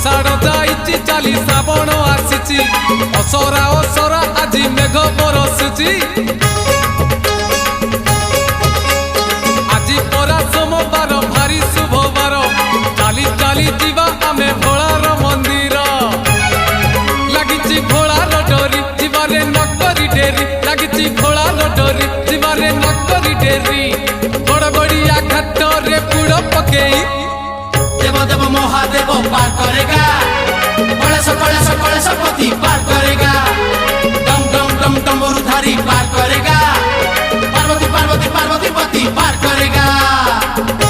आषाढ़ जाइछि चाली श्रावण आसिछि असरा असरा आज मेघ बरसुछि आज परा सोमवार भारी शुभवार चाली चाली जीवा आमे भोलार मंदिर लागिछि भोलार डोरी जीवारे नकरी डेरी लागिछि भोलार डोरी जीवारे नकरी डेरी गड़गड़िया घाट रे पुड़ पकेई देव देव महादेव पार करेगा कलेश पति पार करेगा डम डम डम डमरुधारी पार करेगा पार्वती पार्वती पार्वती पति पार करेगा।